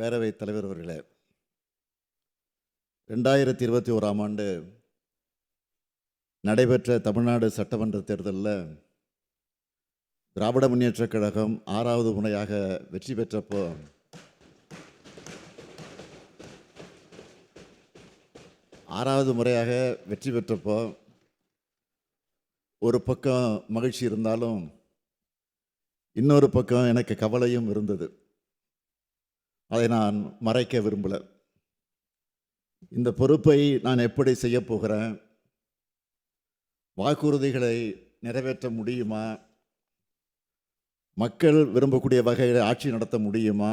பேரவைத் தலைவர் அவர்களே, 2021ஆம் ஆண்டு நடைபெற்ற தமிழ்நாடு சட்டமன்ற தேர்தலில் திராவிட முன்னேற்றக் கழகம் 6வது முறையாக வெற்றி பெற்றப்போ ஒரு பக்கம் மகிழ்ச்சி இருந்தாலும் இன்னொரு பக்கம் எனக்கு கவலையும் இருந்தது. அதை நான் மறைக்க விரும்பல. இந்த பொறுப்பை நான் எப்படி செய்ய போகிறேன்? வாக்குறுதிகளை நிறைவேற்ற முடியுமா? மக்கள் விரும்பக்கூடிய வகையில் ஆட்சி நடத்த முடியுமா?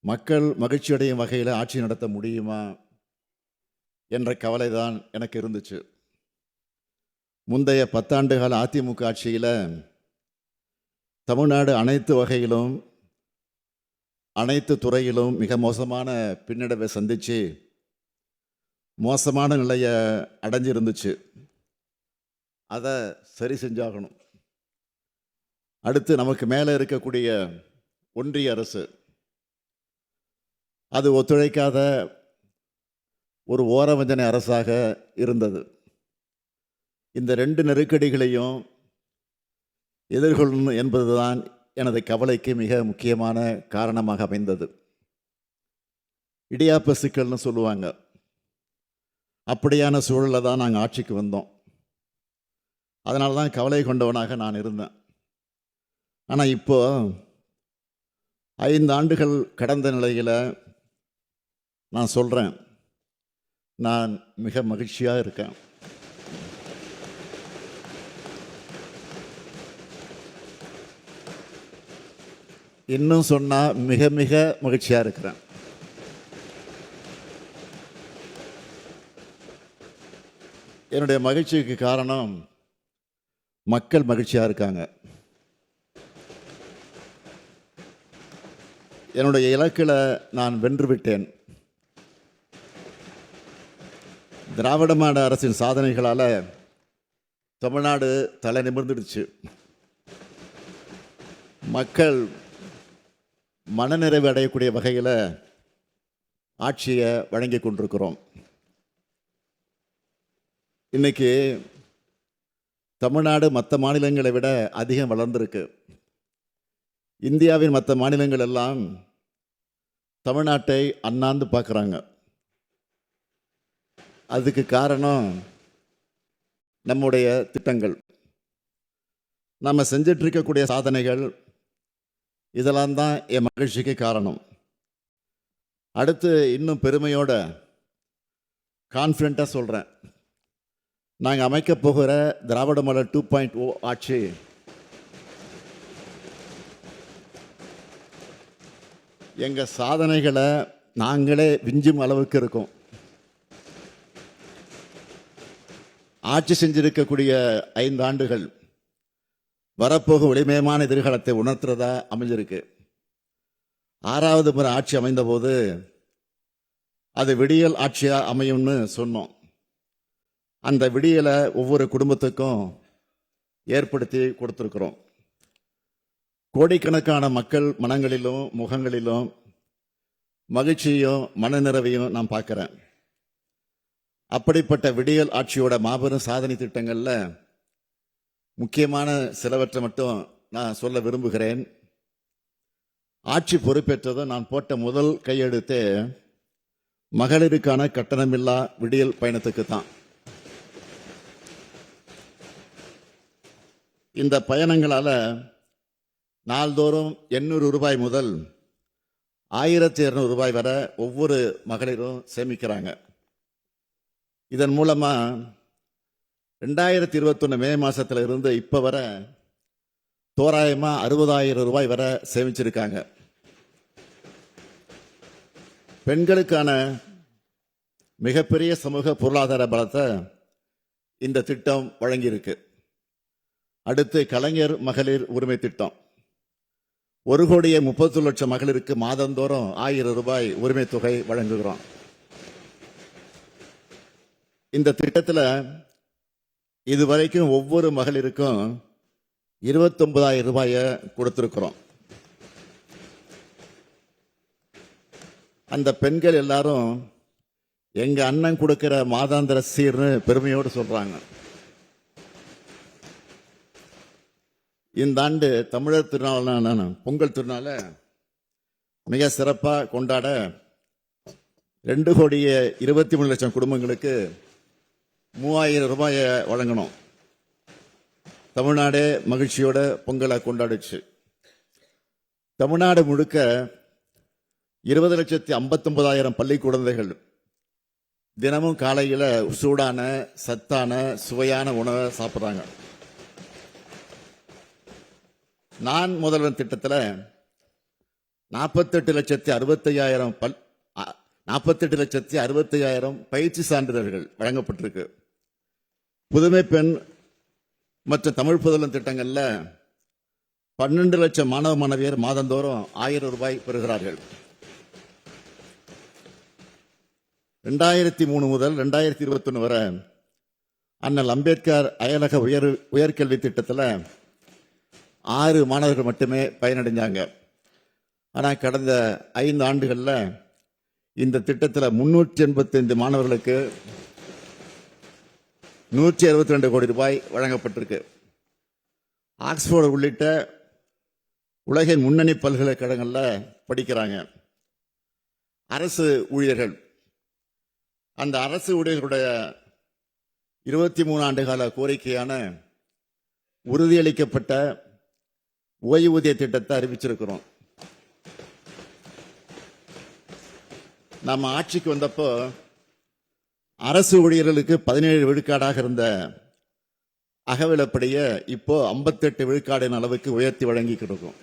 மக்கள் மகிழ்ச்சியடையும் வகையில் ஆட்சி நடத்த முடியுமா என்ற கவலை தான் எனக்கு இருந்துச்சு. முந்தைய 10 ஆண்டுகால அதிமுக ஆட்சியில் தமிழ்நாடு அனைத்து வகையிலும் அனைத்து துறையிலும் மிக மோசமான பின்னடைவை சந்தித்து மோசமான நிலையை அடைஞ்சிருந்துச்சு. அதை சரி செஞ்சாகணும். அடுத்து நமக்கு மேலே இருக்கக்கூடிய ஒன்றிய அரசு அது ஒத்துழைக்காத ஒரு ஓரவஞ்சனை அரசாக இருந்தது. இந்த 2 நெருக்கடிகளையும் எதிர்கொள்ளணும் என்பதுதான் எனது கவலைக்கு மிக முக்கியமான காரணமாக அமைந்தது. இடியாப்ப சிக்கல்னு சொல்லுவாங்க. அப்படியான சூழலில் தான் நாங்கள் ஆட்சிக்கு வந்தோம். அதனால தான் கவலை கொண்டவனாக நான் இருந்தேன். ஆனால் இப்போ 5 ஆண்டுகள் கடந்த நிலையில் நான் சொல்கிறேன், நான் மிக மகிழ்ச்சியாக இருக்கேன். இன்னும் சொன்னால் மிக மிக மகிழ்ச்சியாக இருக்கிறேன். என்னுடைய மகிழ்ச்சிக்கு காரணம் மக்கள் மகிழ்ச்சியாக இருக்காங்க. என்னுடைய இலக்கில் நான் வென்று விட்டேன். திராவிட மாடல் அரசின் சாதனைகளால் தமிழ்நாடு தலை நிமிர்ந்துடுச்சு. மக்கள் மனநிறைவு அடையக்கூடிய வகையில் ஆட்சியை வழங்கி கொண்டிருக்கிறோம். இன்னைக்கு தமிழ்நாடு மற்ற மாநிலங்களை விட அதிகம் வளர்ந்திருக்கு. இந்தியாவின் மற்ற மாநிலங்கள் எல்லாம் தமிழ்நாட்டை அண்ணாந்து பார்க்குறாங்க. அதுக்கு காரணம் நம்முடைய திட்டங்கள், நம்ம செஞ்சிட்ருக்கக்கூடிய சாதனைகள், இதெல்லாம் தான் என் மகிழ்ச்சிக்கு காரணம். அடுத்து இன்னும் பெருமையோட கான்ஃபிடண்ட்டாக சொல்கிறேன், நாங்கள் அமைக்கப் போகிற திராவிட மாடல் 2.0 ஆட்சி எங்கள் சாதனைகளை நாங்களே விஞ்சும் அளவுக்கு இருக்கும். ஆட்சி செஞ்சிருக்கக்கூடிய 5 ஆண்டுகள் வரப்போகும் ஒளிமயமான எதிர்காலத்தை உணர்த்துறதா அமைஞ்சிருக்கு. 6வது முறை ஆட்சி அமைந்த போது அது விடியல் ஆட்சியாக அமையும்னு சொன்னோம். அந்த விடியலை ஒவ்வொரு குடும்பத்துக்கும் ஏற்படுத்தி கொடுத்துருக்குறோம். கோடிக்கணக்கான மக்கள் மனங்களிலும் முகங்களிலும் மகிழ்ச்சியும் மனநிறைவையும் நான் பார்க்குறேன். அப்படிப்பட்ட விடியல் ஆட்சியோட மாபெரும் சாதனை திட்டங்களில் முக்கியமான சிலவற்றை மட்டும் நான் சொல்ல விரும்புகிறேன். ஆட்சி பொறுப்பேற்றதும் நான் போட்ட முதல் கையெழுத்தே மகளிருக்கான கட்டணமில்லா விடியல் பயணத்துக்கு தான். இந்த பயணங்களால் நாள்தோறும் 800 ரூபாய் முதல் 1200 ரூபாய் வரை ஒவ்வொரு மகளிரும் சேமிக்கிறாங்க. இதன் மூலமாக 2021 மே மாதத்தில் இருந்து இப்போ வரை தோராயமாக 60,000 ரூபாய் வரை சேமிச்சிருக்காங்க. பெண்களுக்கான மிகப்பெரிய சமூக பொருளாதார பலத்தை இந்த திட்டம் வழங்கியிருக்கு. அடுத்து கலைஞர் மகளிர் உரிமை திட்டம் 1,30,00,000 மகளிருக்கு மாதந்தோறும் 1000 ரூபாய் உரிமை தொகை வழங்குகிறோம். இந்த திட்டத்தில் இதுவரைக்கும் ஒவ்வொரு மகளிருக்கும் 29,000 ரூபாயை கொடுத்திருக்கிறோம். அந்த பெண்கள் எல்லாரும் எங்க அண்ணன் கொடுக்கிற மாதாந்திர சீர்னு பெருமையோடு சொல்றாங்க. இந்த ஆண்டு தமிழர் திருநாளான பொங்கல் திருநாளை மிக சிறப்பாக கொண்டாட 2,23,00,000 குடும்பங்களுக்கு 3,000 ரூபாயை வழங்கணும். தமிழ்நாடே மகிழ்ச்சியோட பொங்கலை கொண்டாடுச்சு. தமிழ்நாடு முழுக்க 20,59,000 பள்ளி குழந்தைகள் தினமும் காலையில் சூடான சத்தான சுவையான உணவை சாப்பிட்றாங்க. நான் முதல்வன் திட்டத்தில் 48,65,000 பயிற்சி சான்றிதழ்கள் வழங்கப்பட்டிருக்கு. புதுமை பெண் மற்றும் தமிழ் புதல்வன் திட்டங்களில் 12 லட்சம் மாணவ மாணவியர் மாதந்தோறும் 1000 ரூபாய் பெறுகிறார்கள். 2003 முதல் 2021 வரை அண்ணல் அம்பேத்கர் அயலக உயர்கல்வி திட்டத்தில் 6 மாணவர்கள் மட்டுமே பயனடைஞ்சாங்க. ஆனால் கடந்த 5 ஆண்டுகளில் இந்த திட்டத்தில் 385 மாணவர்களுக்கு 162 கோடி ரூபாய் வழங்கப்பட்டிருக்கு. ஆக்ஸ்போர்டு உள்ளிட்ட உலகின் முன்னணி பல்கலைக்கழகங்களில் படிக்கிறாங்க. அரசு ஊழியர்கள், அந்த அரசு ஊழியர்களுடைய 23 ஆண்டு கால கோரிக்கையான உறுதியளிக்கப்பட்ட ஓய்வூதிய திட்டத்தை அறிவிச்சிருக்கிறோம். நம்ம ஆட்சிக்கு வந்தப்போ அரசு ஊழியர்களுக்கு 17 விழுக்காடாக இருந்த அகவிலப்படியை இப்போ 58 விழுக்காடின் அளவுக்கு உயர்த்தி வழங்கிக்கிட்டு இருக்கோம்.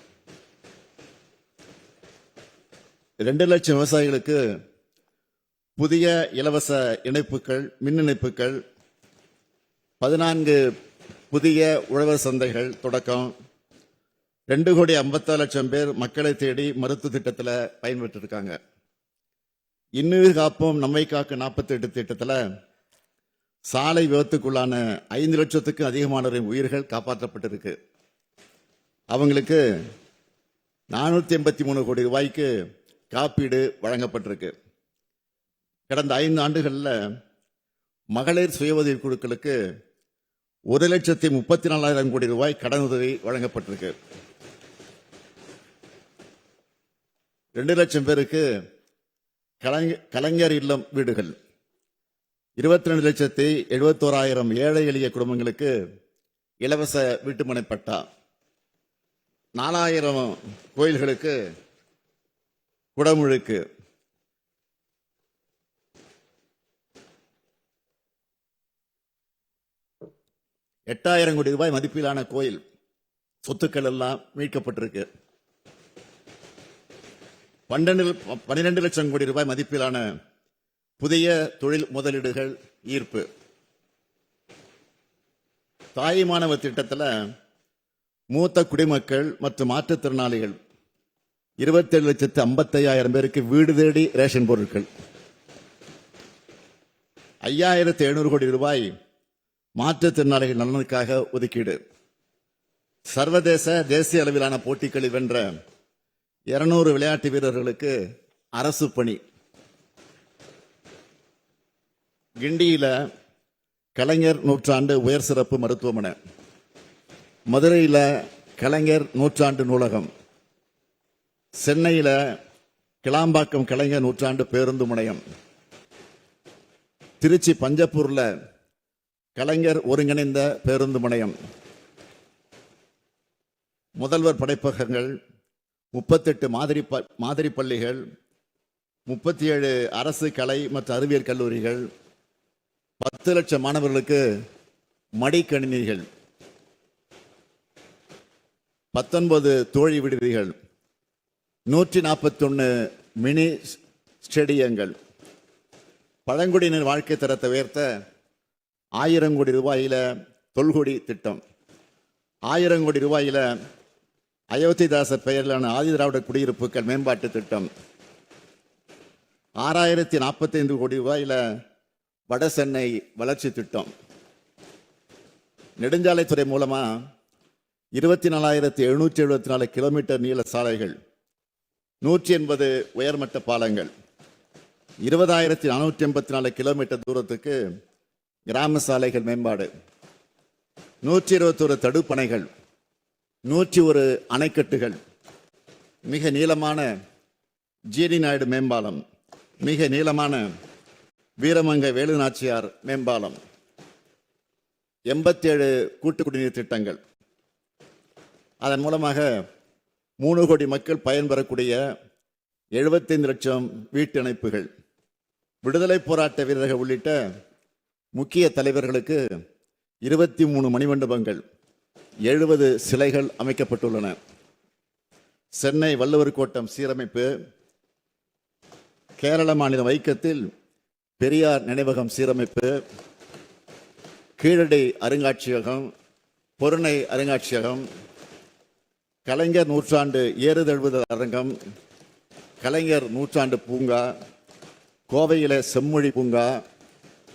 2 லட்சம் விவசாயிகளுக்கு புதிய இலவச இணைப்புகள், மின் இணைப்புகள், 14 புதிய உழவர் சந்தைகள் தொடக்கம், 2,54,00,000 பேர் மக்களை தேடி மருத்துவ திட்டத்தில் பயன்பெற்று இருக்காங்க. இன்னுயிர் காப்போம் நம்மை காக்கும் 48 திட்டத்தில் சாலை விபத்துக்குள்ளான 5 லட்சத்துக்கும் அதிகமானவரின் உயிர்கள் காப்பாற்றப்பட்டிருக்கு. அவங்களுக்கு 483 கோடி ரூபாய்க்கு காப்பீடு வழங்கப்பட்டிருக்கு. கடந்த 5 ஆண்டுகளில் மகளிர் சுய உதவி குழுக்களுக்கு 1,34,000 கோடி ரூபாய் கடனுதவி வழங்கப்பட்டிருக்கு. 2 லட்சம் பேருக்கு கலைஞர் இல்லம் வீடுகள், 22,71,000 ஏழை எளிய குடும்பங்களுக்கு இலவச வீட்டுமனை பட்டா, 4,000 கோயில்களுக்கு குடமுழுக்கு, 8,000 கோடி ரூபாய் மதிப்பிலான கோயில் சொத்துக்கள் எல்லாம் மீட்கப்பட்டிருக்கு. 12 லட்சம் கோடி ரூபாய் மதிப்பிலான புதிய தொழில் முதலீடுகள் ஈர்ப்பு. தாய் மாணவர் திட்டத்தில் மூத்த குடிமக்கள் மற்றும் மாற்றுத்திறனாளிகள் 27,55,000 பேருக்கு வீடு தேடி ரேஷன் பொருட்கள். 5,700 கோடி ரூபாய் மாற்றுத்திறனாளிகள் நலனுக்காக ஒதுக்கீடு. சர்வதேச தேசிய அளவிலான போட்டிகளில் வென்ற 200 விளையாட்டு வீரர்களுக்கு அரசு பணி. கிண்டியில கலைஞர் நூற்றாண்டு உயர் சிறப்பு மருத்துவமனை, மதுரையில் கலைஞர் நூற்றாண்டு நூலகம், சென்னையில் கிளாம்பாக்கம் கலைஞர் நூற்றாண்டு பேருந்து முனையம், திருச்சி பஞ்சப்பூர்ல கலைஞர் ஒருங்கிணைந்த பேருந்து முனையம், முதல்வர் படைப்பகங்கள், 38 மாதிரி பள்ளிகள், 37 அரசு கலை மற்றும் அறிவியல் கல்லூரிகள், 10 லட்சம் மாணவர்களுக்கு மடிக்கணினிகள், 19 தோழி விடுதிகள், 141 மினி ஸ்டேடியங்கள். பழங்குடியினர் வாழ்க்கை தரத்தை உயர்த்த 1000 கோடி ரூபாயில தொல்குடி திட்டம், 1000 கோடி ரூபாயில அயோத்திதாசர் பெயரிலான ஆதிதிராவிட குடியிருப்புகள் மேம்பாட்டு திட்டம், 6,045 கோடி ரூபாயில வட சென்னை வளர்ச்சி திட்டம். நெடுஞ்சாலைத்துறை மூலமா 24,774 கிலோமீட்டர் நீள சாலைகள், 180 உயர்மட்ட பாலங்கள், 20,484 கிலோமீட்டர் தூரத்துக்கு கிராம சாலைகள் மேம்பாடு, 121 தடுப்பணைகள், 101 அணைக்கட்டுகள், மிக நீளமான ஜிடி நாயுடு மேம்பாலம், மிக நீளமான வீரமங்கை வேலுநாச்சியார் மேம்பாலம், 87 கூட்டு குடிநீர் திட்டங்கள். அதன் மூலமாக 3 கோடி மக்கள் பயன்பெறக்கூடிய 75 லட்சம் வீட்டு இணைப்புகள், விடுதலை போராட்ட வீரர்கள் உள்ளிட்ட முக்கிய தலைவர்களுக்கு 23 மணிமண்டபங்கள், 70 சிலைகள் அமைக்கப்பட்டுள்ளன. சென்னை வள்ளுவர் கோட்டம் சீரமைப்பு, கேரள மாநில வைக்கத்தில் பெரியார் நினைவகம் சீரமைப்பு, கீழடி அருங்காட்சியகம், பொருணை அருங்காட்சியகம், கலைஞர் நூற்றாண்டு ஏறுதழுவுதல் அரங்கம், கலைஞர் நூற்றாண்டு பூங்கா, கோவையில செம்மொழி பூங்கா,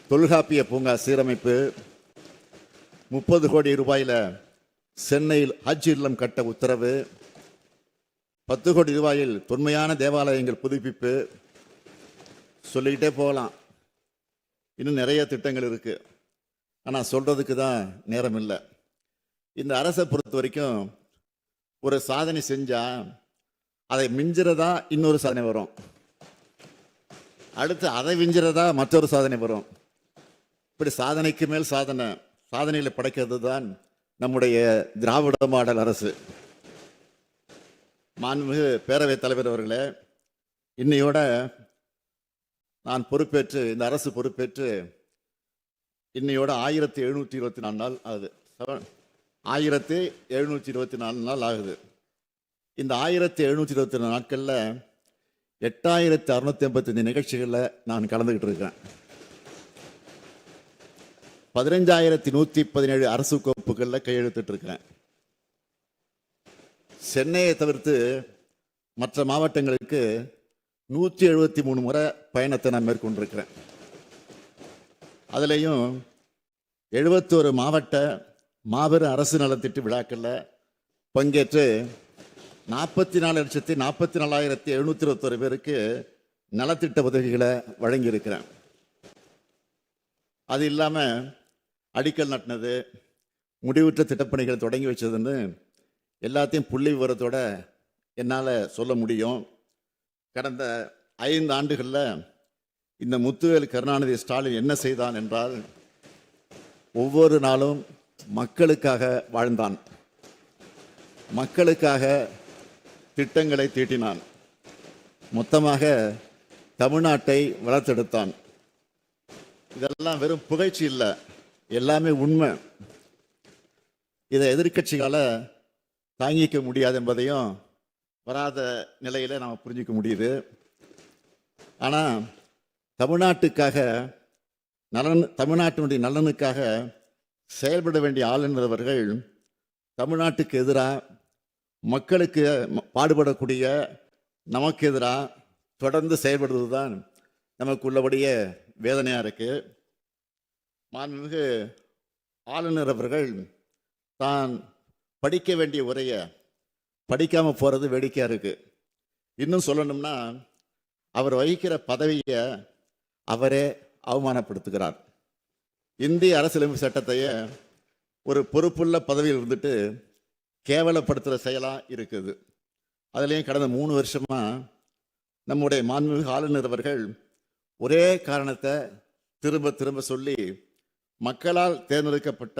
தொல்காப்பிய பூங்கா சீரமைப்பு, 30 கோடி ரூபாயில சென்னையில் ஹஜ் இல்லம் கட்ட உத்தரவு, 10 கோடி ரூபாயில் தொன்மையான தேவாலயங்கள் புதுப்பிப்பு, சொல்லிக்கிட்டே போகலாம். இன்னும் நிறைய திட்டங்கள் இருக்கு. ஆனால் சொல்றதுக்கு தான் நேரம் இல்லை. இந்த அரசை பொறுத்த வரைக்கும் ஒரு சாதனை செஞ்சா அதை மிஞ்சுறதா இன்னொரு சாதனை வரும், அடுத்து அதை மிஞ்சுறதா மற்றொரு சாதனை வரும். இப்படி சாதனைக்கு மேல் சாதனை, சாதனைகளை படைக்கிறது தான் நம்முடைய திராவிட மாடல் அரசு. மாண்புமிகு பேரவைத் தலைவர் அவர்களே, இன்னையோட நான் பொறுப்பேற்று, இந்த அரசு பொறுப்பேற்று இன்னையோட 1724 நாள் ஆகுது. 1724 நாள் ஆகுது. இந்த 1724 நாட்கள்ல 8685 நிகழ்ச்சிகள்ல நான் கலந்துகிட்டு இருக்கேன். 15,117 அரசு கோப்புகள்ல கையெழுத்திட்டு இருக்கிறேன். சென்னையை தவிர்த்து மற்ற மாவட்டங்களுக்கு 173 முறை பயணத்தை நான் மேற்கொண்டிருக்கிறேன். அதுலேயும் 71 மாவட்ட மாபெரும் அரசு நலத்திட்ட விழாக்களில் பங்கேற்று 44,44,721 பேருக்கு நலத்திட்ட உதவிகளை வழங்கியிருக்கிறேன். அது இல்லாமல் அடிக்கல் நட்டினது, முடிவுற்ற திட்டப்பணிகள் தொடங்கி வச்சதுன்னு எல்லாத்தையும் புள்ளி விவரத்தோட என்னால் சொல்ல முடியும். கடந்த 5 ஆண்டுகளில் இந்த முத்துவேல் கருணாநிதி ஸ்டாலின் என்ன செய்தான் என்றால், ஒவ்வொரு நாளும் மக்களுக்காக வாழ்ந்தான், மக்களுக்காக திட்டங்களை தீட்டினான், மொத்தமாக தமிழ்நாட்டை வளர்த்தெடுத்தான். இதெல்லாம் வெறும் புகழ்ச்சி இல்லை, எல்லாமே உண்மை. இதை எதிர்க்கட்சிகளால் தாங்கிக்க முடியாது என்பதையும் வராத நிலையில நாம் புரிஞ்சிக்க முடியுது. ஆனால் தமிழ்நாட்டுக்காக தமிழ்நாட்டினுடைய நலனுக்காக செயல்பட வேண்டிய ஆளுநர்கள் தமிழ்நாட்டுக்கு எதிராக, மக்களுக்கு பாடுபடக்கூடிய நமக்கு எதிராக தொடர்ந்து செயல்படுவது தான் நமக்கு உள்ளபடியே வேதனையாக இருக்கு. மாண்புமிகு ஆளுநர் அவர்கள் தான் படிக்க வேண்டிய உரையை படிக்காம போறது வேடிக்கையா இருக்கு. இன்னும் சொல்லணும்னா, அவர் வகிக்கிற பதவியை அவரே அவமானப்படுத்துகிறார். இந்திய அரசியலமைப்பு சட்டத்தையே ஒரு பொறுப்புள்ள பதவியில் இருந்துட்டு கேவலப்படுத்துகிற செயலாக இருக்குது. அதுலேயும் கடந்த 3 வருஷமா நம்முடைய மாண்புமிகு ஆளுநர் அவர்கள் ஒரே காரணத்தை திரும்ப திரும்ப சொல்லி மக்களால் தேர்ந்தெடுக்கப்பட்ட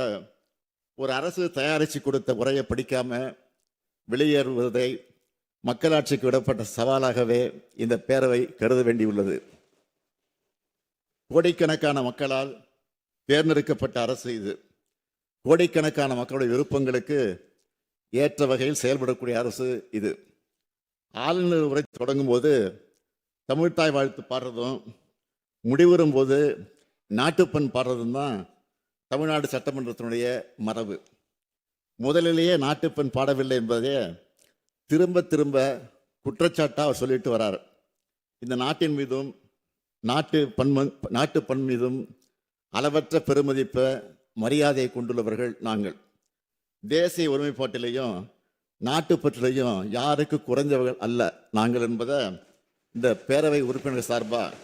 ஒரு அரசு தயாரித்து கொடுத்த உரையை படிக்காம வெளியேறுவதை மக்களாட்சிக்கு விடப்பட்ட சவாலாகவே இந்த பேரவை கருத வேண்டியுள்ளது. கோடிக்கணக்கான மக்களால் தேர்ந்தெடுக்கப்பட்ட அரசு இது. கோடிக்கணக்கான மக்களுடைய விருப்பங்களுக்கு ஏற்ற வகையில் செயல்படக்கூடிய அரசு இது. ஆளுநர் உரை தொடங்கும் போது தமிழ்த்தாய் வாழ்த்து பாடுறதும், முடிவுறும் போது நாட்டுப்பண் பாடுறதும் தான் தமிழ்நாடு சட்டமன்றத்தினுடைய மரபு. முதலிலேயே நாட்டுப்பண் பாடவில்லை என்பதே திரும்ப திரும்ப குற்றச்சாட்டாக அவர் சொல்லிட்டு வரார். இந்த நாட்டின் மீதும் நாட்டு பண் மீதும் அளவற்ற பெருமதிப்பை, மரியாதையை கொண்டுள்ளவர்கள் நாங்கள். தேசிய ஒருமைப்பாட்டிலையும் நாட்டுப்பற்றிலையும் யாருக்கு குறைஞ்சவர்கள் அல்ல நாங்கள் என்பதை இந்த பேரவை உறுப்பினர் சார்பாக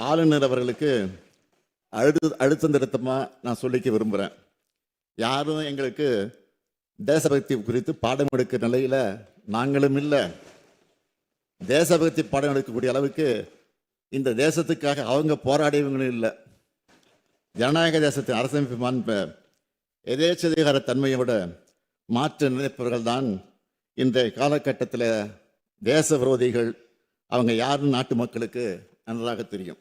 ஆளுநர் அவர்களுக்கு அழுத்தம் திருத்தமாக நான் சொல்லிக்க விரும்புகிறேன். யாரும் எங்களுக்கு தேசபக்தி குறித்து பாடம் எடுக்கிற நிலையில் நாங்களும் இல்லை. தேசபக்தி பாடம் எடுக்கக்கூடிய அளவுக்கு இந்த தேசத்துக்காக அவங்க போராடியவங்களும் இல்லை. ஜனநாயக தேசத்தின் அரசமைப்பு மாண்பை எதேச்சதிகார தன்மையோட மாற்ற நினைப்பவர்கள் தான் இந்த காலகட்டத்தில் தேச விரோதிகள். அவங்க யாருன்னு நாட்டு மக்களுக்கு நன்றாக தெரியும்.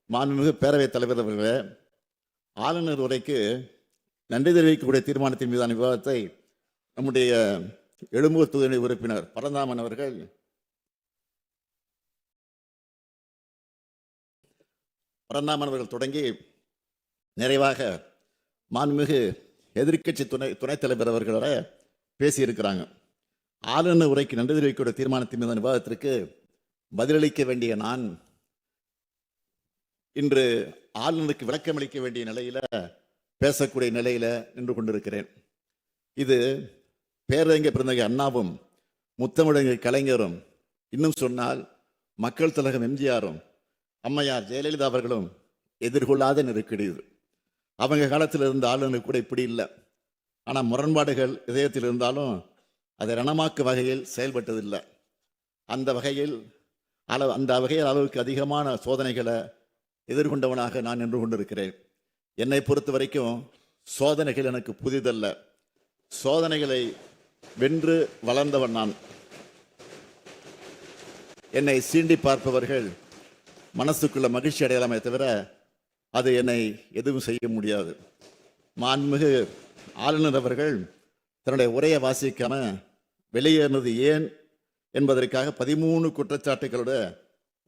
மாண்புமிகு பேரவைத் தலைவர் அவர்களே, ஆளுநர் உரைக்கு நன்றி தெரிவிக்கக்கூடிய தீர்மானத்தின் மீதான விவாதத்தை நம்முடைய எழும்பூர் தொகுதி உறுப்பினர் பரந்தாமன் அவர்கள் தொடங்கி நிறைவாக மாண்புமிகு எதிர்க்கட்சி துணைத் தலைவர் அவர்களோட பேசியிருக்கிறாங்க. ஆளுநர் உரைக்கு நன்றி தெரிவிக்கக்கூடிய தீர்மானத்தின் மீதான விவாதத்திற்கு பதிலளிக்க வேண்டிய நான் இன்று ஆளுநருக்கு விளக்கமளிக்க வேண்டிய நிலையில பேசக்கூடிய நிலையில நின்று கொண்டிருக்கிறேன். இது பேரறிஞர் பெருந்தகை அண்ணாவும் முத்தமிழறிஞர் கலைஞரும், இன்னும் சொன்னால் மக்கள் திலகம் எம்ஜிஆரும் அம்மையார் ஜெயலலிதா அவர்களும் எதிர்கொள்ளாத நெருக்கடி இது. அவங்க காலத்தில் இருந்த ஆளுநர் கூட இப்படி இல்லை. ஆனால் முரண்பாடுகள் இதயத்தில் இருந்தாலும் அதை ரணமாக்கு வகையில் செயல்பட்டதில்லை. அந்த வகையில் அளவுக்கு அதிகமான சோதனைகளை எதிர்கொண்டவனாக நான் நின்று கொண்டிருக்கிறேன். என்னை பொறுத்த வரைக்கும் சோதனைகள் எனக்கு புதிதல்ல. சோதனைகளை வென்று வளர்ந்தவன் நான். என்னை சீண்டி பார்ப்பவர்கள் மனசுக்குள்ள மகிழ்ச்சி அடையலாமே தவிர அது என்னை எதுவும் செய்ய முடியாது. மாண்புமிகு ஆளுநர் அவர்கள் தன்னுடைய உரையை வாசிக்காம வெளியேறினது ஏன் என்பதற்காக 13 குற்றச்சாட்டுகளோட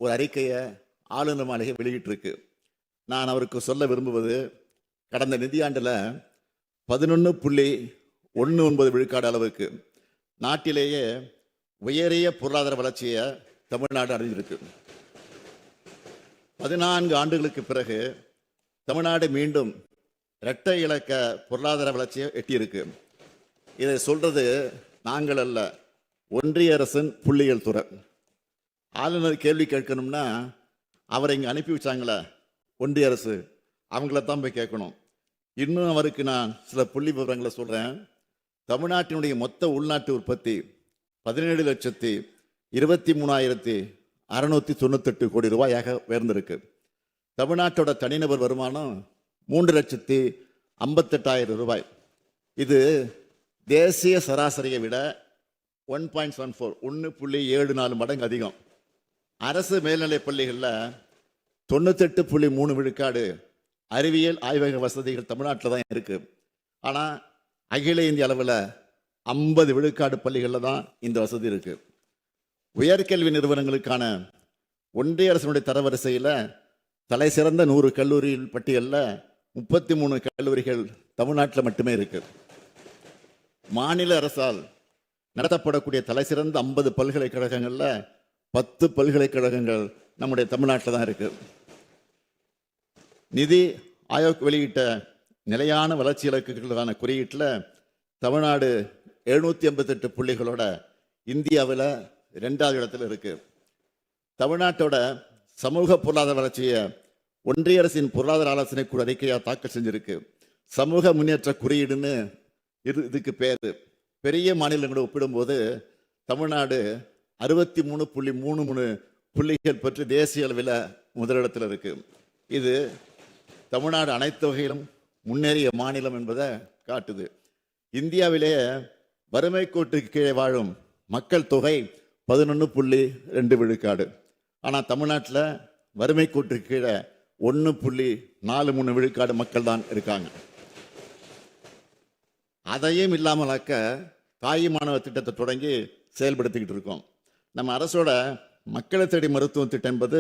ஒரு அறிக்கையை ஆளுநர் மாளிகை வெளியிட்டிருக்கு. நான் அவருக்கு சொல்ல விரும்புவது, கடந்த நிதியாண்டில் 11.19 விழுக்காடு அளவுக்கு நாட்டிலேயே உயரிய பொருளாதார வளர்ச்சியை தமிழ்நாடு அடைஞ்சிருக்கு. 14 ஆண்டுகளுக்கு பிறகு தமிழ்நாடு மீண்டும் இரட்டை இலக்க பொருளாதார வளர்ச்சியை எட்டியிருக்கு. இதை சொல்றது நாங்கள் அல்ல, ஒன்றிய அரசின் புள்ளியியல் துறை. ஆளுநர் கேள்வி கேட்கணும்னா அவரை இங்கே அனுப்பி வச்சாங்களே ஒன்றிய அரசு, அவங்கள தான் போய் கேட்கணும். இன்னும் அவருக்கு நான் சில புள்ளி விவரங்களை சொல்கிறேன். தமிழ்நாட்டினுடைய மொத்த உள்நாட்டு உற்பத்தி 17,23,698 கோடி ரூபாயாக உயர்ந்திருக்கு. தமிழ்நாட்டோட தனிநபர் வருமானம் 3,58,000 ரூபாய். இது தேசிய சராசரியை விட 1.74 மடங்கு அதிகம். அரசு மேல்நிலைப் பள்ளிகளில் 98.3 விழுக்காடு அறிவியல் ஆய்வக வசதிகள் தமிழ்நாட்டில் தான் இருக்கு. ஆனால் அகில இந்திய அளவில் 50 விழுக்காடு பள்ளிகளில் தான் இந்த வசதி இருக்கு. உயர்கல்வி நிறுவனங்களுக்கான ஒன்றிய அரசினுடைய தரவரிசையில் தலை சிறந்த 100 கல்லூரி பட்டியலில் 33 கல்லூரிகள் தமிழ்நாட்டில் மட்டுமே இருக்கு. மாநில அரசால் நடத்தப்படக்கூடிய தலை சிறந்த 50 பல்கலைக்கழகங்களில் 10 பல்கலைக்கழகங்கள் நம்முடைய தமிழ்நாட்டில் தான் இருக்கு. நிதி ஆயோக் வெளியிட்ட நிலையான வளர்ச்சி இலக்குகளுக்கான குறியீட்டில் தமிழ்நாடு 788 புள்ளிகளோட இந்தியாவில் 2வது இடத்துல இருக்கு. தமிழ்நாட்டோட சமூக பொருளாதார வளர்ச்சியை ஒன்றிய அரசின் பொருளாதார ஆலோசனை குழு அறிக்கையாக தாக்கல் செஞ்சிருக்கு. சமூக முன்னேற்ற குறியீடுன்னு இதுக்கு பேரு. பெரிய மாநிலங்களோடு ஒப்பிடும்போது தமிழ்நாடு 63.33 புள்ளிகள் பெற்று தேசிய அளவில் முதலிடத்தில் இருக்கு. இது தமிழ்நாடு அனைத்து வகையிலும் முன்னேறிய மாநிலம் என்பதை காட்டுது. இந்தியாவிலேயே வறுமை கோட்டுக்கு கீழே வாழும் மக்கள் தொகை 11.2 விழுக்காடு. ஆனால் தமிழ்நாட்டில் வறுமை கோட்டுக்கு கீழே 1.43 விழுக்காடு மக்கள் தான் இருக்காங்க. அதையும் இல்லாமலாக்க தாய் மாணவ திட்டத்தை தொடங்கி செயல்படுத்திக்கிட்டு இருக்கோம். நம்ம அரசோட மக்களை தேடி மருத்துவ திட்டம் என்பது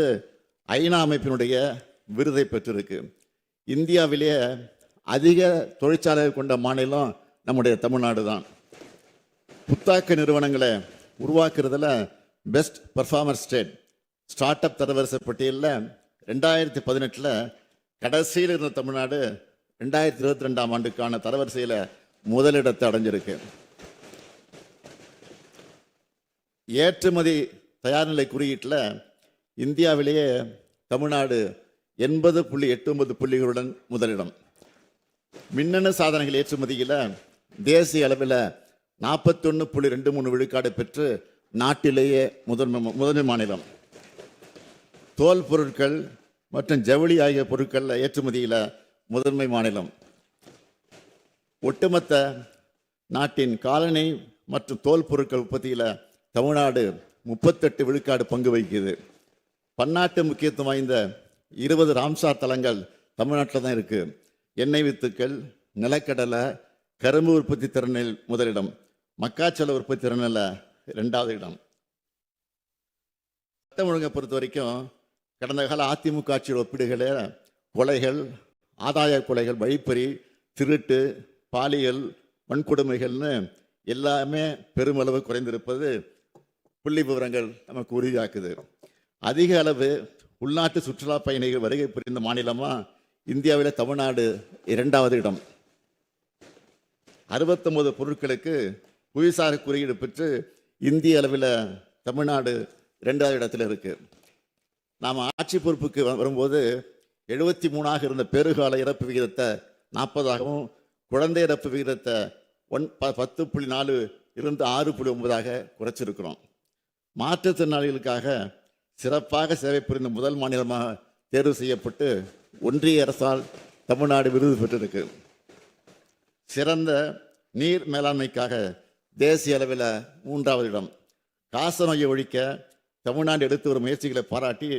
ஐநா அமைப்பினுடைய விருதை பெற்றிருக்கு. இந்தியாவிலேயே அதிக தொழிற்சாலைகள் கொண்ட மாநிலம் நம்முடைய தமிழ்நாடு தான். புத்தாக்க நிறுவனங்களை உருவாக்குறதுல best performer state start up தரவரிசை பட்டியலில் 2018 கடைசியில் இருந்த தமிழ்நாடு 2022 ஆண்டுக்கான தரவரிசையில் முதலிடத்தை அடைஞ்சிருக்கு. ஏற்றுமதி தயார்நிலை குறியீட்டில் இந்தியாவிலேயே தமிழ்நாடு 80.89 புள்ளிகளுடன் முதலிடம். மின்னணு சாதனங்கள் ஏற்றுமதியில் தேசிய அளவில் 41.23 விழுக்காடு பெற்று நாட்டிலேயே முதன்மை மாநிலம். தோல் பொருட்கள் மற்றும் ஜவுளி ஆகிய பொருட்கள் ஏற்றுமதியில் முதன்மை மாநிலம். ஒட்டுமொத்த நாட்டின் காலணி மற்றும் தோல் பொருட்கள் உற்பத்தியில் தமிழ்நாடு 38 விழுக்காடு பங்கு வகிக்குது. பன்னாட்டு முக்கியத்துவம் வாய்ந்த 20 ராம்சார் தலங்கள் தமிழ்நாட்டில் தான் இருக்கு. எண்ணெய் வித்துக்கள், நிலக்கடலை, கரும்பு உற்பத்தி திறனில் முதலிடம், மக்காச்சோள உற்பத்தி திறனில் 2வது இடம். சட்டம் ஒழுங்கை பொறுத்த வரைக்கும் கடந்த கால அதிமுக ஆட்சியோட ஒப்பிடுகையில் கொலைகள், ஆதாய கொலைகள், வழிப்பறி, திருட்டு, பாலியல் வன்கொடுமைகள்னு எல்லாமே பெருமளவு குறைந்திருப்பது புள்ளி விவரங்கள் நமக்கு உறுதியாக்குது. அதிக அளவு உள்நாட்டு சுற்றுலா பயணிகள் வருகை புரிந்த மாநிலமா இந்தியாவில் தமிழ்நாடு 2வது இடம். 69 பொருட்களுக்கு புவிசார் குறியீடு பெற்று இந்திய அளவில் தமிழ்நாடு 2வது இடத்துல இருக்கு. நாம் ஆட்சி பொறுப்புக்கு வரும்போது 73ஆக இருந்த பெருகால இறப்பு விகிதத்தை 40ஆகவும், குழந்தை இறப்பு விகிதத்தை 10.4 இருந்து 6.9ஆக குறைச்சிருக்கிறோம். மாற்றுத்திறனாளிகளுக்காக சிறப்பாக சேவை புரிந்த முதல் மாநிலமாக தேர்வு செய்யப்பட்டு ஒன்றிய அரசால் தமிழ்நாடு விருது பெற்றிருக்கு. சிறந்த நீர் மேலாண்மைக்காக தேசிய அளவில் 3வது இடம். காச நோயை ஒழிக்க தமிழ்நாடு எடுத்து வரும் முயற்சிகளை பாராட்டி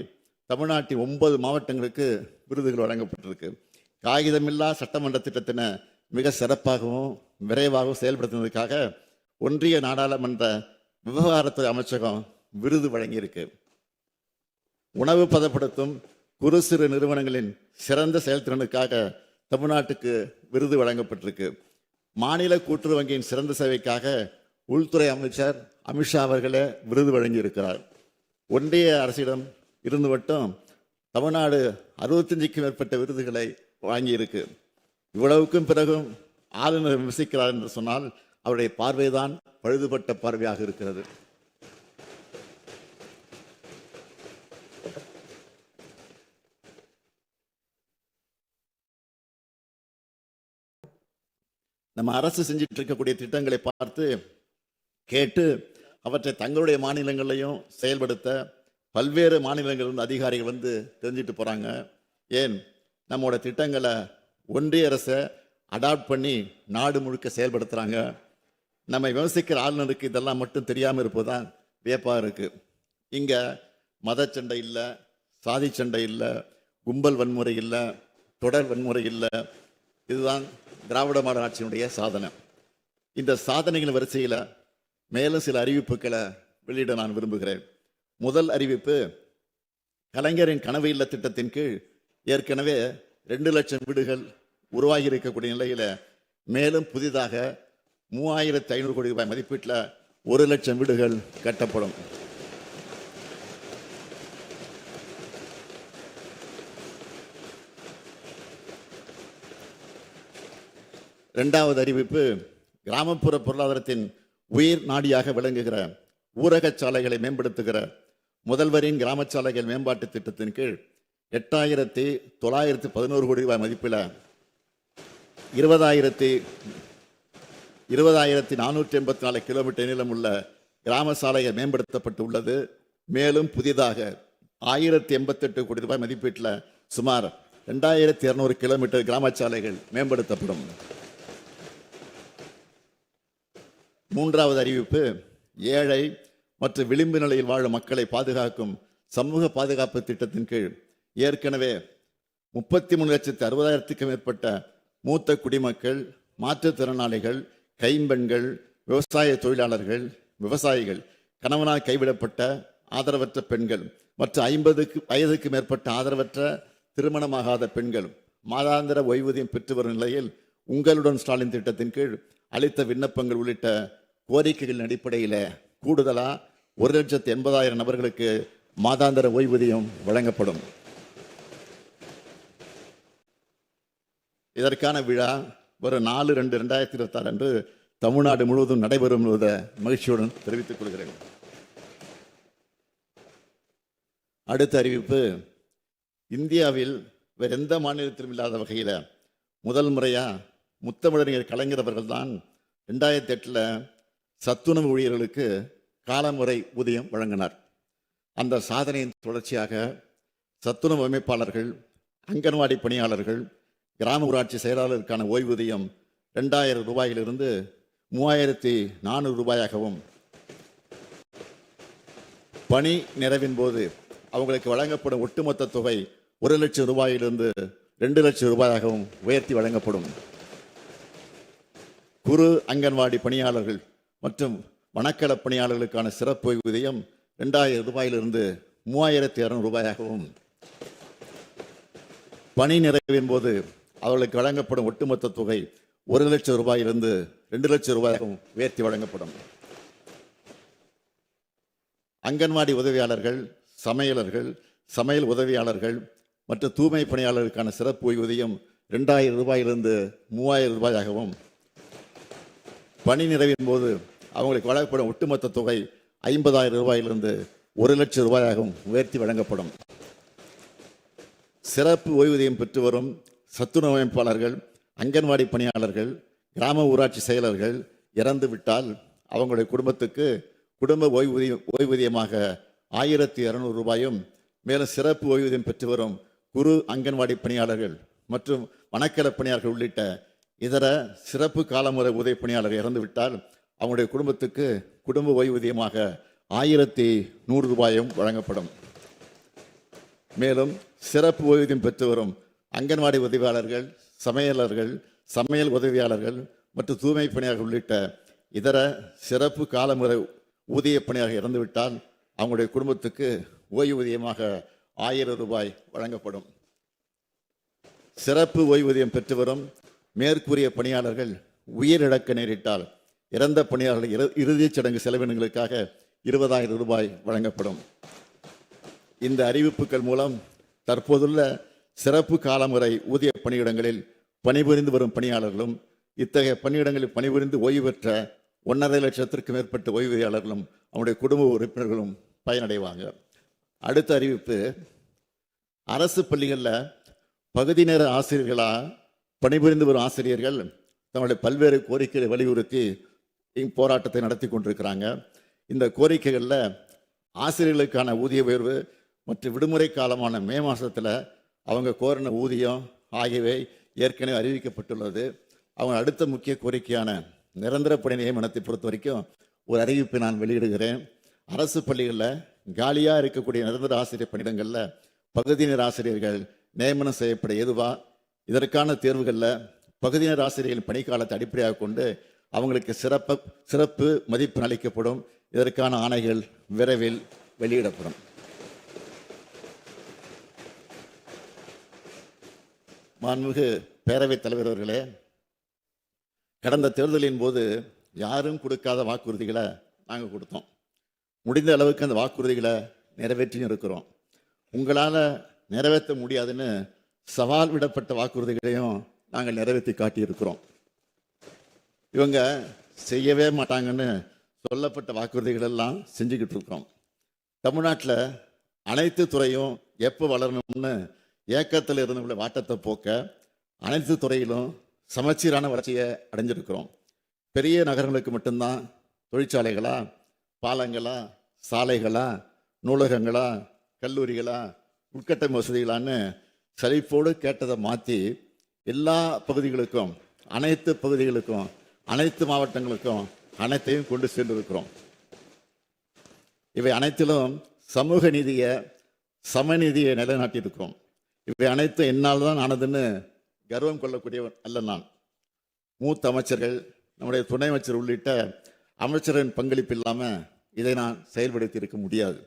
தமிழ்நாட்டின் 9 மாவட்டங்களுக்கு விருதுகள் வழங்கப்பட்டிருக்கு. காகிதமில்லா சட்டமன்ற திட்டத்தினை மிக சிறப்பாகவும் விரைவாகவும் செயல்படுத்தினதுக்காக ஒன்றிய நாடாளுமன்ற விவகாரத்துறை அமைச்சகம் விருது வழங்கியிருக்கு. உணவு பதப்படுத்தும் குறு சிறு நிறுவனங்களின் சிறந்த செயல்திறனுக்காக தமிழ்நாட்டுக்கு விருது வழங்கப்பட்டிருக்கு. மாநில கூட்டுறவு வங்கியின் சிறந்த சேவைக்காக உள்துறை அமைச்சர் அமித்ஷா அவர்களே விருது வழங்கியிருக்கிறார். ஒன்றிய அரசிடம் இருந்து மட்டும் தமிழ்நாடு 65க்கும் மேற்பட்ட விருதுகளை வாங்கியிருக்கு. இவ்வளவுக்கும் பிறகும் ஆளுநர் விமர்சிக்கிறார் என்று சொன்னால் அவருடைய பார்வைதான் பழுதுபட்ட பார்வையாக இருக்கிறது. நம்ம அரசு செஞ்சிட்டு இருக்கக்கூடிய திட்டங்களை பார்த்து கேட்டு அவற்றை தங்களுடைய மாநிலங்களையும் செயல்படுத்த பல்வேறு மாநிலங்களிலிருந்து அதிகாரிகள் வந்து தெரிஞ்சிட்டு போறாங்க. ஏன் நம்மளோட திட்டங்களை ஒன்றிய அரசை அடாப்ட் பண்ணி நாடு முழுக்க செயல்படுத்துறாங்க. நம்ம விமர்சிக்கிற ஆளுநருக்கு இதெல்லாம் மட்டும் தெரியாமல் இருப்பதுதான் வியப்பாக இருக்கு. இங்க மத சண்டை இல்லை, சாதி சண்டை இல்லை, கும்பல் வன்முறை இல்லை, தொடர் வன்முறை இல்லை. இதுதான் திராவிட மாடல் ஆட்சியினுடைய சாதனை. இந்த சாதனைகள் வரிசையில் மேலும் சில அறிவிப்புகளை வெளியிட நான் விரும்புகிறேன். முதல் அறிவிப்பு, கலைஞரின் கனவு இல்ல திட்டத்தின் கீழ் ஏற்கனவே 2 லட்சம் வீடுகள் உருவாகி இருக்கக்கூடிய நிலையில மேலும் புதிதாக 3500 கோடி ரூபாய் மதிப்பீட்டில் 1 லட்சம் வீடுகள் கட்டப்படும். இரண்டாவது அறிவிப்பு, கிராமப்புற பொருளாதாரத்தின் உயிர் நாடியாக விளங்குகிற ஊரக சாலைகளை மேம்படுத்துகிற முதல்வரின் கிராம சாலைகள் மேம்பாட்டு திட்டத்தின் கீழ் 8,911 கோடி ரூபாய் மதிப்பில் 20,484 கிலோமீட்டர் நீளம் உள்ள கிராம சாலைகள் மேம்படுத்தப்பட்டு உள்ளது. மேலும் புதிதாக 1,088 கோடி ரூபாய் மதிப்பீட்டில் சுமார் 2,200 கிலோமீட்டர் கிராம சாலைகள் மேம்படுத்தப்படும். மூன்றாவது அறிவிப்பு, ஏழை மற்றும் விளிம்பு நிலையில் வாழும் மக்களை பாதுகாக்கும் சமூக பாதுகாப்பு திட்டத்தின் கீழ் ஏற்கனவே 33,60,000க்கும் மேற்பட்ட மூத்த குடிமக்கள், மாற்றுத்திறனாளிகள், கைம்பெண்கள், விவசாய தொழிலாளர்கள், விவசாயிகள், கணவனால் கைவிடப்பட்ட ஆதரவற்ற பெண்கள் மற்றும் 50 வயதுக்கு மேற்பட்ட ஆதரவற்ற திருமணமாகாத பெண்கள் மாதாந்திர ஓய்வூதியம் பெற்று வரும் நிலையில் உங்களுடன் ஸ்டாலின் திட்டத்தின் கீழ் அளித்த விண்ணப்பங்கள் உள்ளிட்ட கோரிக்கைகளின் அடிப்படையில் கூடுதலா 1,80,000 நபர்களுக்கு மாதாந்திர ஓய்வூதியம் வழங்கப்படும். இதற்கான விழா வரும் 4/2/2026 அன்று தமிழ்நாடு முழுவதும் நடைபெறும் என்பதை மகிழ்ச்சியுடன் தெரிவித்துக் கொள்கிறேன். அடுத்த அறிவிப்பு, இந்தியாவில் வேற எந்த மாநிலத்திலும் இல்லாத வகையில் முதல் முறையாக முத்தமிழறிஞர் கலைஞர் அவர்கள் தான் 2008 சத்துணவு ஊழியர்களுக்கு காலமுறை ஊதியம் வழங்கினார். அந்த சாதனையின் தொடர்ச்சியாக சத்துணவு அமைப்பாளர்கள், அங்கன்வாடி பணியாளர்கள், கிராம ஊராட்சி செயலாளருக்கான ஓய்வூதியம் 2000 ரூபாயிலிருந்து 3400 ரூபாயாகவும், பணி நிறைவின் போது அவங்களுக்கு வழங்கப்படும் ஒட்டுமொத்த தொகை 1 லட்சம் ரூபாயிலிருந்து 2 லட்சம் ரூபாயாகவும் உயர்த்தி வழங்கப்படும். குறு அங்கன்வாடி பணியாளர்கள் மற்றும் வனக்கள பணியாளர்களுக்கான சிறப்பு ஓய்வூதியம் 2000 ரூபாயிலிருந்து 3200 ரூபாயாகவும், பணி நிறைவின் போது அவர்களுக்கு வழங்கப்படும் ஒட்டுமொத்த தொகை 1 லட்சம் ரூபாயிலிருந்து 2 லட்சம் ரூபாயாகவும் உயர்த்தி வழங்கப்படும். அங்கன்வாடி உதவியாளர்கள், சமையலர்கள், சமையல் உதவியாளர்கள் மற்றும் தூய்மை பணியாளர்களுக்கான சிறப்பு ஓய்வூதியம் 2000 ரூபாயிலிருந்து 3000 ரூபாயாகவும், பணி நிறைவின் போது அவங்களுக்கு வழங்கப்படும் ஒட்டுமொத்த தொகை 50,000 ரூபாயிலிருந்து 1 லட்சம் ரூபாயாகவும் உயர்த்தி வழங்கப்படும். சிறப்பு ஓய்வூதியம் பெற்று வரும் சத்துணவு அமைப்பாளர்கள், அங்கன்வாடி பணியாளர்கள், கிராம ஊராட்சி செயலர்கள் இறந்து விட்டால் அவங்களுடைய குடும்பத்துக்கு குடும்ப ஓய்வூதியமாக 1200 ரூபாயும், மேலும் சிறப்பு ஓய்வூதியம் பெற்று வரும் குறு அங்கன்வாடி பணியாளர்கள் மற்றும் வனக்கள பணியாளர்கள் உள்ளிட்ட இதர சிறப்பு காலமுறை உதவி பணியாளர்கள் இறந்துவிட்டால் அவங்களுடைய குடும்பத்துக்கு குடும்ப ஓய்வூதியமாக 1100 ரூபாயும் வழங்கப்படும். மேலும் சிறப்பு ஓய்வூதியம் பெற்று வரும் அங்கன்வாடி உதவியாளர்கள், சமையலர்கள், சமையல் உதவியாளர்கள் மற்றும் தூய்மை பணியாளர்கள் உள்ளிட்ட இதர சிறப்பு காலமுறை ஊதிய பணியாளர்கள் இறந்துவிட்டால் அவங்களுடைய குடும்பத்துக்கு ஓய்வூதியமாக 1000 ரூபாய் வழங்கப்படும். சிறப்பு ஓய்வூதியம் பெற்று வரும் மேற்கூறிய பணியாளர்கள் உயிரிழக்க நேரிட்டால் இறந்த பணியாளர்கள் இறுதிச் சடங்கு செலவினங்களுக்காக 20,000 ரூபாய் வழங்கப்படும். இந்த அறிவிப்புகள் மூலம் தற்போதுள்ள சிறப்பு காலமுறை ஊதிய பணியிடங்களில் பணிபுரிந்து வரும் பணியாளர்களும், இத்தகைய பணியிடங்களில் பணிபுரிந்து ஓய்வு பெற்ற 1.5 லட்சத்திற்கு மேற்பட்ட ஓய்வூதியாளர்களும் அவருடைய குடும்ப உறுப்பினர்களும் பயனடைவாங்க. அடுத்த அறிவிப்பு, அரசு பள்ளிகளில் பகுதி நேர ஆசிரியர்களாக பணிபுரிந்து வரும் ஆசிரியர்கள் தங்களுடைய பல்வேறு கோரிக்கைகளை வலியுறுத்தி போராட்டத்தை நடத்தி கொண்டிருக்கிறாங்க. இந்த கோரிக்கைகளில் ஆசிரியர்களுக்கான ஊதிய உயர்வு மற்றும் விடுமுறை காலமான மே மாதத்தில் அவங்க கோரின ஊதியம் ஆகியவை ஏற்கனவே அறிவிக்கப்பட்டுள்ளது. அவங்க அடுத்த முக்கிய கோரிக்கையான நிரந்தர பணி நியமனத்தை பொறுத்த வரைக்கும் ஒரு அறிவிப்பை நான் வெளியிடுகிறேன். அரசு பள்ளிகளில் காலியாக இருக்கக்கூடிய நிரந்தர ஆசிரியர் பணியிடங்களில் பகுதி நேர ஆசிரியர்கள் நியமனம் செய்யப்பட ஏதுவா, இதற்கான தேர்வுகளில் பகுதி நேர ஆசிரியர்களின் பணிக்காலத்தை அடிப்படையாக கொண்டு அவங்களுக்கு சிறப்பு மதிப்பு அளிக்கப்படும். இதற்கான ஆணைகள் விரைவில் வெளியிடப்படும். மாண்புமிகு பேரவைத் தலைவர் அவர்களே, கடந்த தேர்தலின் போது யாரும் கொடுக்காத வாக்குறுதிகளை நாங்கள் கொடுத்தோம். முடிந்த அளவுக்கு அந்த வாக்குறுதிகளை நிறைவேற்றியும் இருக்கிறோம். உங்களால் நிறைவேற்ற முடியாதுன்னு சவால் விடப்பட்ட வாக்குறுதிகளையும் நாங்கள் நிறைவேற்றி காட்டியிருக்கிறோம். இவங்க செய்யவே மாட்டாங்கன்னு சொல்லப்பட்ட வாக்குறுதிகள் எல்லாம் செஞ்சுக்கிட்டு இருக்கோம். தமிழ்நாட்டில் அனைத்து துறையும் எப்போ வளரணும்னு ஏக்கத்தில் இருந்தவங்களுடைய வாட்டத்தை போக்க அனைத்து துறையிலும் சமச்சீரான வளர்ச்சியை அடைஞ்சிருக்கிறோம். பெரிய நகரங்களுக்கு மட்டும்தான் தொழிற்சாலைகளா, பாலங்களா, சாலைகளா, நூலகங்களா, கல்லூரிகளா, உட்கட்டமைப்பு வசதிகளான்னு சலிப்போடு கேட்டதை மாற்றி எல்லா பகுதிகளுக்கும், அனைத்து பகுதிகளுக்கும், அனைத்து மாவட்டங்களுக்கும் அனைத்தையும் கொண்டு சென்றிருக்கிறோம். இவை அனைத்திலும் சமூக நீதியை, சமநீதியை நிலைநாட்டியிருக்கிறோம். இவை அனைத்தும் என்னால் தான் ஆனதுன்னு கர்வம் கொள்ளக்கூடியவன் அல்ல நான். மூத்த அமைச்சர்கள், நம்முடைய துணை அமைச்சர் உள்ளிட்ட அமைச்சரின் பங்களிப்பு இல்லாமல் இதை நான் செயல்படுத்தி இருக்க முடியாது.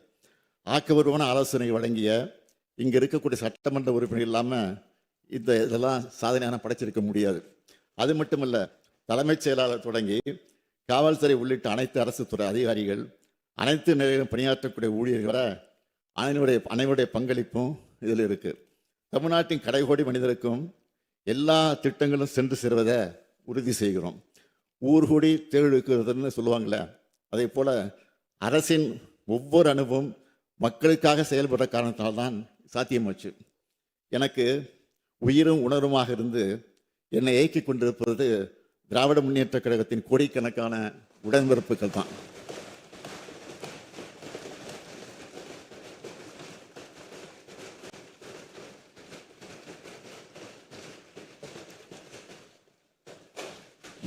ஆக்கபூர்வமான ஆலோசனை வழங்கிய இங்கே இருக்கக்கூடிய சட்டமன்ற உறுப்பினர் இல்லாமல் இதெல்லாம் சாதனையான படைச்சிருக்க முடியாது. அது மட்டுமல்ல, தலைமைச் செயலாளர் தொடங்கி காவல்துறை உள்ளிட்ட அனைத்து அரசு துறை அதிகாரிகள், அனைத்து நிலையிலும் பணியாற்றக்கூடிய ஊழியர்களை அனைவருடைய பங்களிப்பும் இதில் இருக்கு. தமிழ்நாட்டின் கடைகோடி மனிதருக்கும் எல்லா திட்டங்களும் சென்று சேருவதை உறுதி செய்கிறோம். ஊர்கூடி தேர்தலுக்குன்னு சொல்லுவாங்களே, அதே போல அரசின் ஒவ்வொரு அணுவும் மக்களுக்காக செயல்படுற காரணத்தால் தான் சாத்தியமாச்சு. எனக்கு உயிரும் உணர்வுமாக இருந்து என்னை இயக்கிக் கொண்டிருப்பது திராவிட முன்னேற்ற கழகத்தின் கோடிக்கணக்கான உடன்பிறப்புகள் தான்.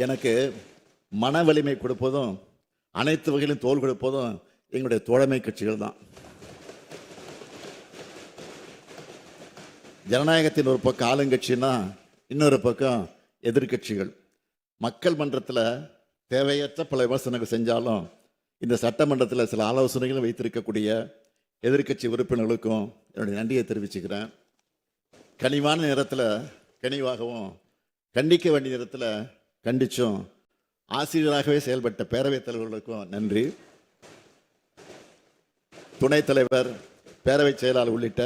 எனக்கு மன வலிமை கொடுப்பதும் அனைத்து வகையிலும் தோல் கொடுப்பதும் எங்களுடைய தோழமை கட்சிகள் தான். ஜனநாயகத்தின் ஒரு பக்கம் ஆளுங்கட்சின்னா இன்னொரு பக்கம் எதிர்கட்சிகள். மக்கள் மன்றத்தில் தேவையற்ற பல விமர்சனங்கள் செஞ்சாலும் இந்த சட்டமன்றத்தில் சில ஆலோசனைகளும் வைத்திருக்கக்கூடிய எதிர்கட்சி உறுப்பினர்களுக்கும் என்னுடைய நன்றியை தெரிவிச்சுக்கிறேன். கனிவான நேரத்தில் கனிவாகவும் கண்டிக்க வேண்டிய நேரத்தில் கண்டிச்சும் ஆசிரியராகவே செயல்பட்ட பேரவைத் தலைவர்களுக்கும் நன்றி. துணைத் தலைவர், பேரவைச் செயலாளர் உள்ளிட்ட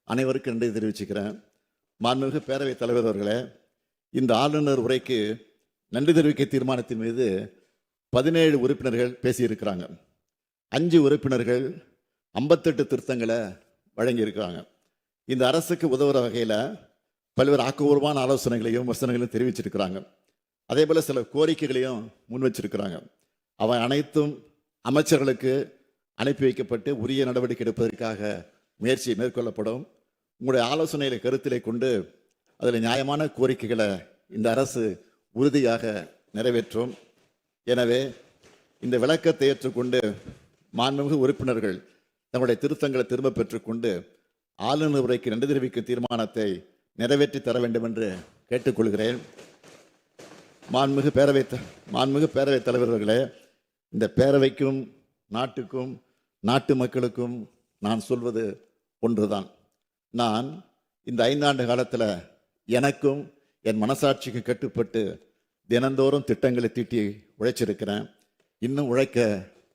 அனைவருக்கும் நன்றி தெரிவிச்சுக்கிறேன். மாண்புமிகு பேரவைத் தலைவர் அவர்களே, இந்த ஆளுநர் உரைக்கு நன்றி தெரிவிக்க தீர்மானத்தின் மீது 17 உறுப்பினர்கள் பேசியிருக்கிறாங்க. 5 உறுப்பினர்கள் 58 திருத்தங்களை வழங்கியிருக்கிறாங்க. இந்த அரசுக்கு உதவுற வகையில் பல்வேறு ஆக்கப்பூர்வமான ஆலோசனைகளையும் விமர்சனங்களையும் தெரிவிச்சிருக்கிறாங்க. அதே போல் சில கோரிக்கைகளையும் முன் வச்சிருக்கிறாங்க. அவை அனைத்தும் அமைச்சர்களுக்கு அனுப்பி வைக்கப்பட்டு உரிய நடவடிக்கை எடுப்பதற்காக முயற்சி மேற்கொள்ளப்படும். உங்களுடைய ஆலோசனைகளை கருத்திலே கொண்டு அதில் நியாயமான கோரிக்கைகளை இந்த அரசு உறுதியாக நிறைவேற்றும். எனவே இந்த விளக்கத்தை ஏற்றுக்கொண்டு மாண்புமிகு உறுப்பினர்கள் தங்களுடைய திருத்தங்களை திரும்ப பெற்றுக்கொண்டு ஆளுநர் உரைக்கு நன்றி தெரிவிக்கும் தீர்மானத்தை நிறைவேற்றி தர வேண்டும் என்று கேட்டுக்கொள்கிறேன். மாண்புமிகு பேரவைத் தலைவர்களே, இந்த பேரவைக்கும் நாட்டுக்கும் நாட்டு மக்களுக்கும் நான் சொல்வது ஒன்றுதான். நான் இந்த 5 ஆண்டு காலத்தில் எனக்கும் என் மனசாட்சிக்கு கட்டுப்பட்டு தினந்தோறும் திட்டங்களை தீட்டி உழைச்சிருக்கிறேன். இன்னும் உழைக்க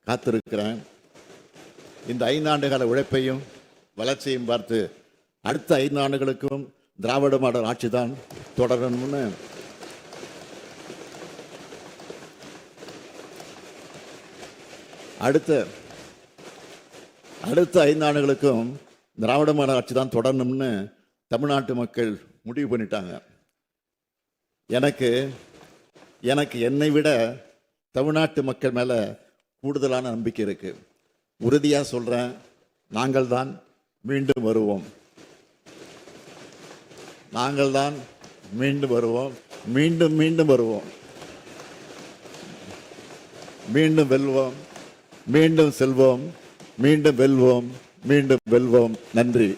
காத்திருக்கிறேன். இந்த 5 ஆண்டு கால உழைப்பையும் வளர்ச்சியையும் பார்த்து அடுத்த 5 ஆண்டுகளுக்கும் திராவிட மாடல் ஆட்சி தான் தொடரணும்னு அடுத்த 5 ஆண்டுகளுக்கும் திராவிட மாடல் ஆட்சி தான் தொடரணும்னு தமிழ்நாட்டு மக்கள் முடிவு பண்ணிட்டாங்க. எனக்கு என்னை விட தமிழ்நாட்டு மக்கள் மேல கூடுதலான நம்பிக்கை இருக்கு. உறுதியா சொல்றேன், நாங்கள் தான் மீண்டும் வருவோம். நாங்கள் தான் மீண்டும் வருவோம். மீண்டும் மீண்டும் வருவோம். மீண்டும் வெல்வோம். மீண்டும் செல்வோம். மீண்டும் வெல்வோம். மீண்டும் வெல்வோம். நன்றி.